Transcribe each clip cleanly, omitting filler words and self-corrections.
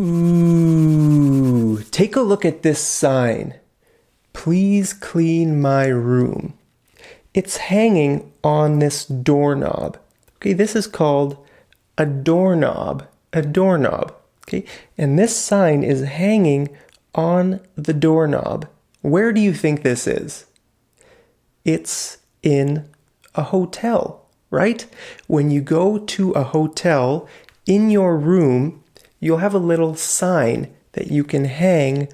Ooh, take a look at this sign. Please clean my room. It's hanging on this doorknob. Okay, this is called a doorknob. A doorknob. Okay, and this sign is hanging on the doorknob. Where do you think this is? It's in a hotel, right? When you go to a hotel, in your room, you'll have a little sign that you can hang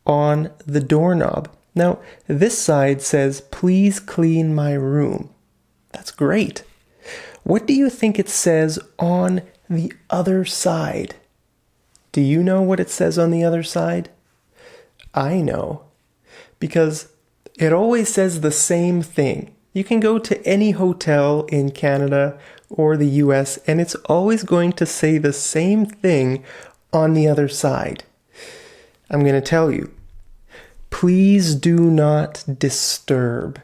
on the doorknob. Now, this side says, please clean my room. That's great. What do you think it says on the other side? Do you know what it says on the other side? I know, because it always says the same thing. You can go to any hotel in Canada or the US, and it's always going to say the same thing on the other side. I'm going to tell you. Please do not disturb,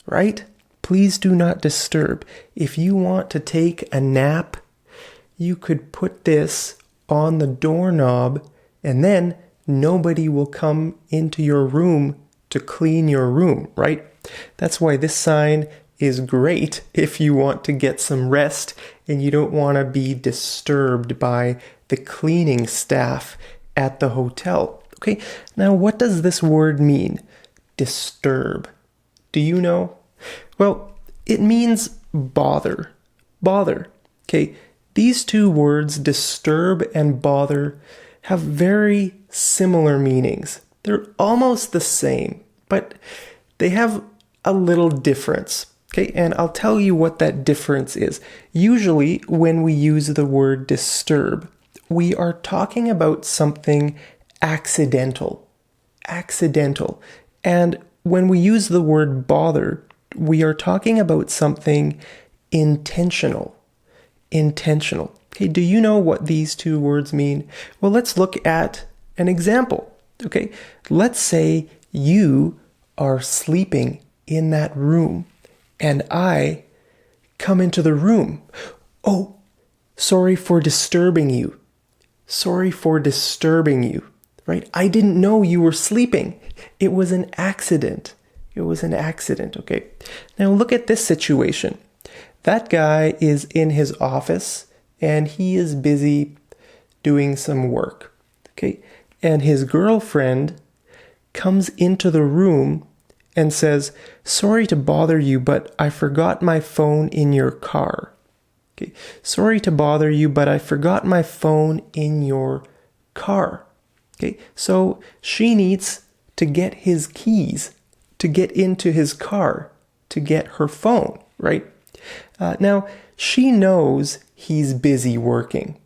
right? Please do not disturb. If you want to take a nap, you could put this on the doorknob, and then nobody will come into your room to clean your room, right? That's why this sign is great if you want to get some rest and you don't want to be disturbed by the cleaning staff at the hotel. Okay, now what does this word mean? Disturb. Do you know? Well, it means bother. Bother. Okay, these two words, disturb and bother, have very similar meanings. They're almost the same, but they have a little difference. Okay, and I'll tell you what that difference is. Usually, when we use the word disturb, we are talking about something accidental. Accidental. And when we use the word bother, we are talking about something intentional. Intentional. Okay, do you know what these two words mean? Well, let's look at an example. Okay, let's say you are sleeping in that room and I come into the room. Oh, sorry for disturbing you. Sorry for disturbing you. Right? I didn't know you were sleeping. It was an accident. It was an accident, okay? Now look at this situation. That guy is in his office and he is busy doing some work, okay? And his girlfriend comes into the room and says, sorry to bother you, but I forgot my phone in your car. Okay? Sorry to bother you, but I forgot my phone in your car. Okay, so she needs to get his keys to get into his car to get her phone, right? Now, she knows he's busy working,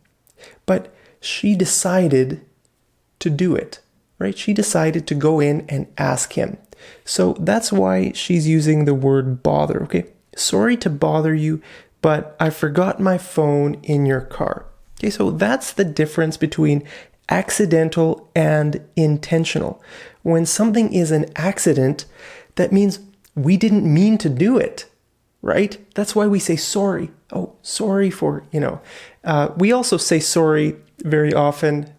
but she decided to do it, right? She decided to go in and ask him. So that's why she's using the word bother, okay? Sorry to bother you, but I forgot my phone in your car. Okay, so that's the difference between accidental and intentional. When something is an accident, that means we didn't mean to do it, right? That's why we say sorry. Oh, sorry for, we also say sorry very often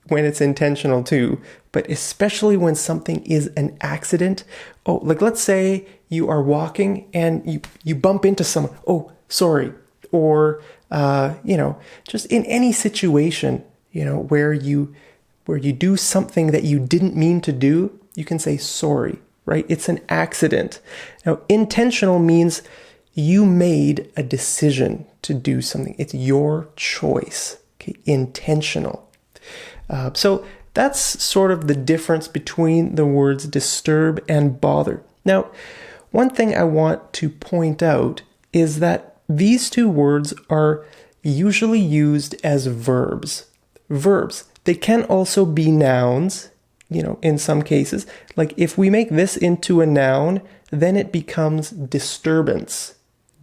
when it's intentional too, but especially when something is an accident. Oh, like let's say you are walking and you bump into someone. Oh, sorry. Or, just in any situation, where you do something that you didn't mean to do, you can say sorry, right? It's an accident. Now, intentional means you made a decision to do something. It's your choice, okay? Intentional. So that's sort of the difference between the words disturb and bother. Now, one thing I want to point out is that these two words are usually used as verbs. Verbs. They can also be nouns, in some cases. Like if we make this into a noun, then it becomes disturbance.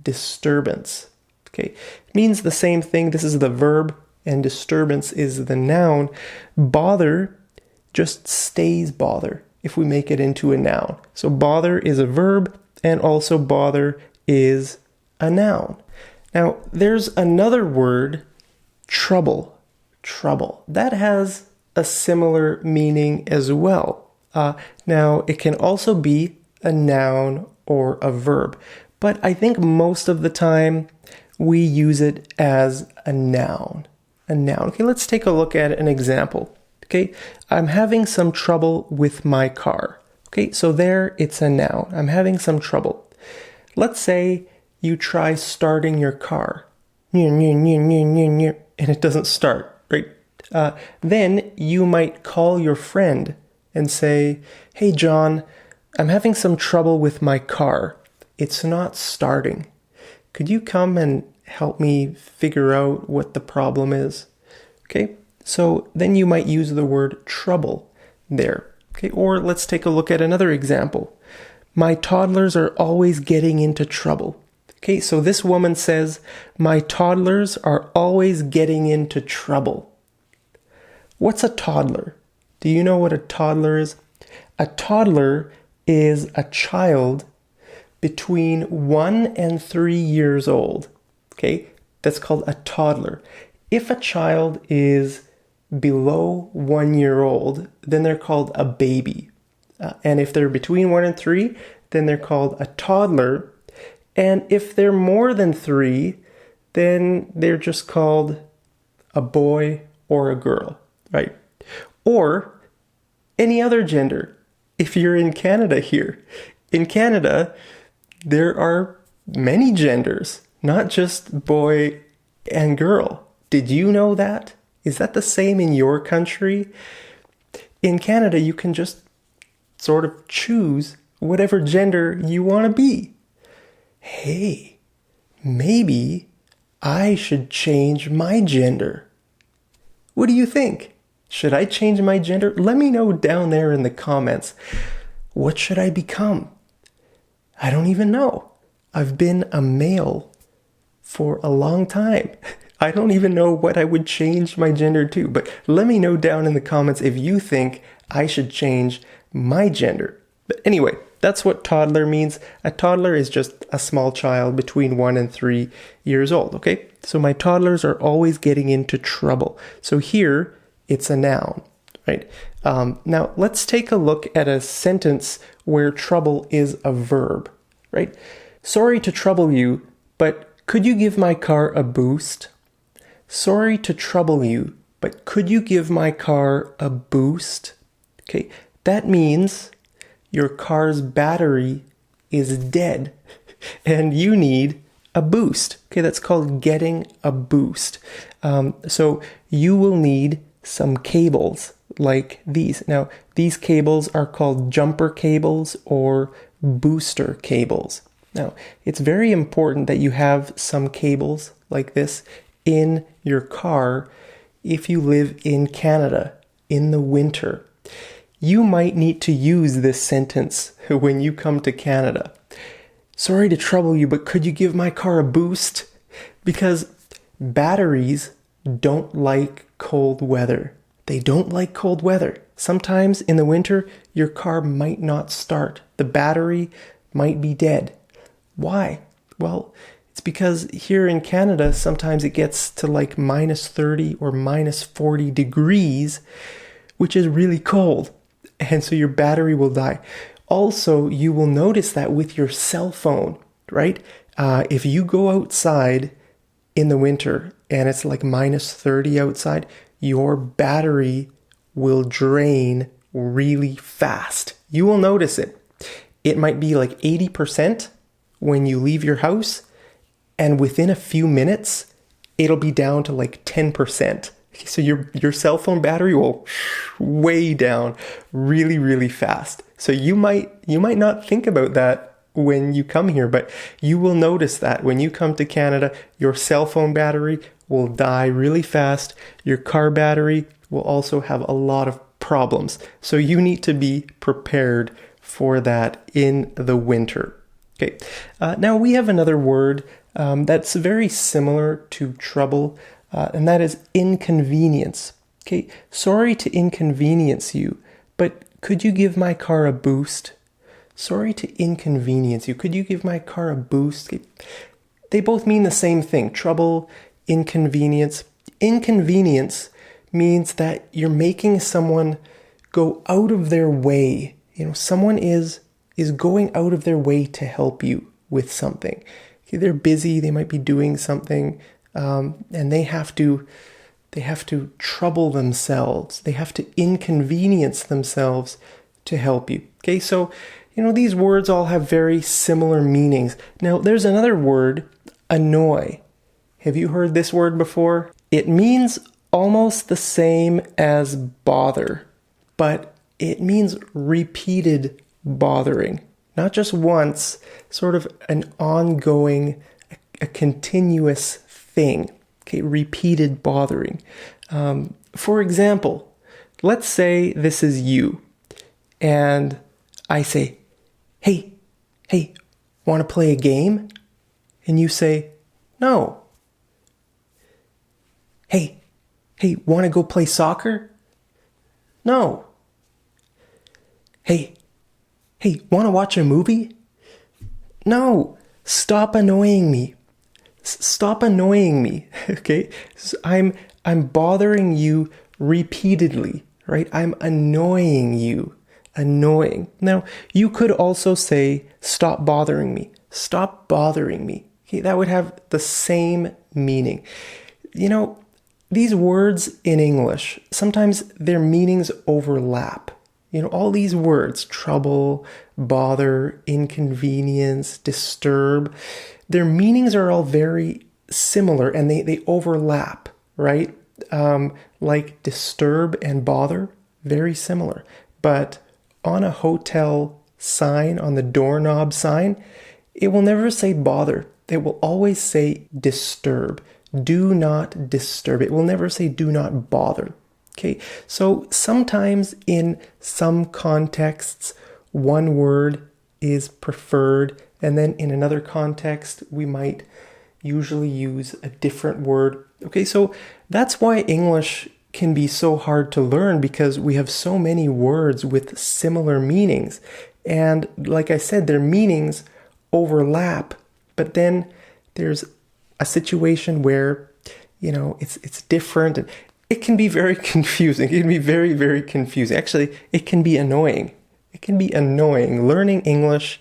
Disturbance. Okay. It means the same thing. This is the verb and disturbance is the noun. Bother just stays bother if we make it into a noun. So bother is a verb and also bother is a noun. Now, there's another word, trouble. Trouble. That has a similar meaning as well. Now, it can also be a noun or a verb, but I think most of the time we use it as a noun. A noun. Okay, let's take a look at an example. Okay, I'm having some trouble with my car. Okay, so there it's a noun. I'm having some trouble. Let's say you try starting your car, and it doesn't start, right? Then you might call your friend and say, "Hey, John, I'm having some trouble with my car. It's not starting. Could you come and help me figure out what the problem is?" Okay, so then you might use the word trouble there. Okay, or let's take a look at another example. My toddlers are always getting into trouble. Okay, so this woman says, my toddlers are always getting into trouble. What's a toddler? Do you know what a toddler is? A toddler is a child between 1 and 3 years old. Okay, that's called a toddler. If a child is below 1 year old, then they're called a baby. And if they're between 1 and 3, then they're called a toddler. And if they're more than 3, then they're just called a boy or a girl, right? Or any other gender. If you're in Canada here, in Canada, there are many genders, not just boy and girl. Did you know that? Is that the same in your country? In Canada, you can just sort of choose whatever gender you want to be. Hey, maybe I should change my gender. What do you think? Should I change my gender? Let me know down there in the comments. What should I become? I don't even know. I've been a male for a long time. I don't even know what I would change my gender to, but let me know down in the comments if you think I should change my gender. But anyway, that's what toddler means. A toddler is just a small child between 1 and 3 years old, okay? So my toddlers are always getting into trouble. So here, it's a noun, right? Now, let's take a look at a sentence where trouble is a verb, right? Sorry to trouble you, but could you give my car a boost? Sorry to trouble you, but could you give my car a boost? Okay, that means your car's battery is dead and you need a boost. Okay, that's called getting a boost. So you will need some cables like these. Now, these cables are called jumper cables or booster cables. Now, it's very important that you have some cables like this in your car if you live in Canada in the winter. You might need to use this sentence when you come to Canada. Sorry to trouble you, but could you give my car a boost? Because batteries don't like cold weather. They don't like cold weather. Sometimes in the winter, your car might not start. The battery might be dead. Why? Well, it's because here in Canada, sometimes it gets to like minus 30 or minus 40 degrees, which is really cold. And so your battery will die. Also, you will notice that with your cell phone, right? If you go outside in the winter and it's like minus 30 outside, your battery will drain really fast. You will notice it. It might be like 80% when you leave your house, and within a few minutes, it'll be down to like 10%. So your cell phone battery will way down really, really fast. So you might not think about that when you come here, but you will notice that when you come to Canada, your cell phone battery will die really fast. Your car battery will also have a lot of problems. So you need to be prepared for that in the winter. Okay. Now we have another word that's very similar to trouble, and that is inconvenience. Okay. Sorry to inconvenience you, but could you give my car a boost? Sorry to inconvenience you. Could you give my car a boost? They both mean the same thing. Trouble, inconvenience. Inconvenience means that you're making someone go out of their way. Someone is going out of their way to help you with something. Okay, they're busy, they might be doing something, and they have to trouble themselves. They have to inconvenience themselves to help you. Okay, so these words all have very similar meanings. Now, there's another word, annoy. Have you heard this word before? It means almost the same as bother, but it means repeated bothering. Not just once, sort of an ongoing, a continuous thing. Okay, repeated bothering. For example, let's say this is you, and I say, hey, want to play a game? And you say, no. Hey, want to go play soccer? No. Hey, want to watch a movie? No. Stop annoying me. Stop annoying me. Okay? So I'm bothering you repeatedly, right? I'm annoying you. Annoying. Now, you could also say, stop bothering me. Stop bothering me. Okay, that would have the same meaning. These words in English, sometimes their meanings overlap. All these words, trouble, bother, inconvenience, disturb, their meanings are all very similar and they overlap, right? Like disturb and bother, very similar. But on a hotel sign, on the doorknob sign, it will never say bother. It will always say disturb. Do not disturb. It will never say do not bother. Okay, so sometimes in some contexts, one word is preferred, and then in another context, we might usually use a different word. Okay, so that's why English can be so hard to learn, because we have so many words with similar meanings. And like I said, their meanings overlap, but then there's a situation where, it's different, and it can be very confusing. It can be very, very confusing. Actually, it can be annoying. It can be annoying. Learning English.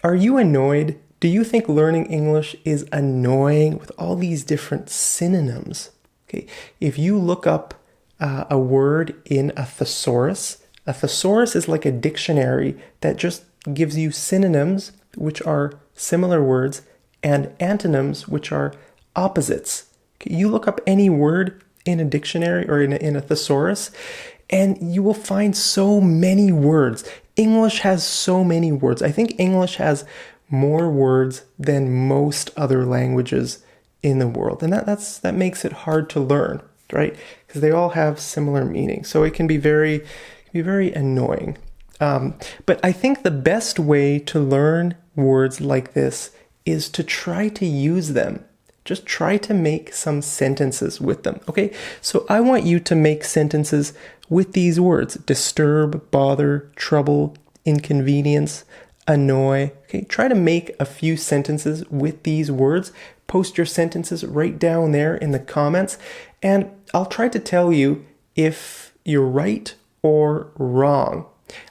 Are you annoyed? Do you think learning English is annoying with all these different synonyms? Okay, if you look up a word in a thesaurus is like a dictionary that just gives you synonyms, which are similar words, and antonyms, which are opposites. Okay, you look up any word in a dictionary or in a thesaurus, and you will find so many words. English has so many words. I think English has more words than most other languages in the world. And that makes it hard to learn, right? Because they all have similar meanings. So it can be very annoying. But I think the best way to learn words like this is to try to use them. Just try to make some sentences with them, okay? So I want you to make sentences with these words: disturb, bother, trouble, inconvenience, annoy. Okay, try to make a few sentences with these words. Post your sentences right down there in the comments, and I'll try to tell you if you're right or wrong.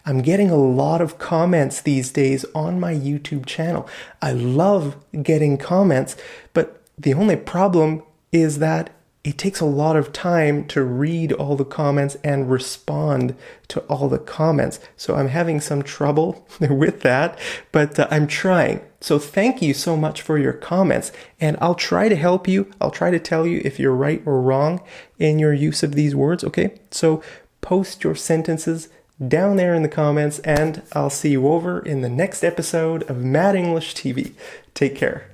I'm getting a lot of comments these days on my YouTube channel. I love getting comments, but the only problem is that it takes a lot of time to read all the comments and respond to all the comments. So I'm having some trouble with that, but I'm trying. So thank you so much for your comments, and I'll try to help you. I'll try to tell you if you're right or wrong in your use of these words, okay? So post your sentences down there in the comments, and I'll see you over in the next episode of Mad English TV. Take care.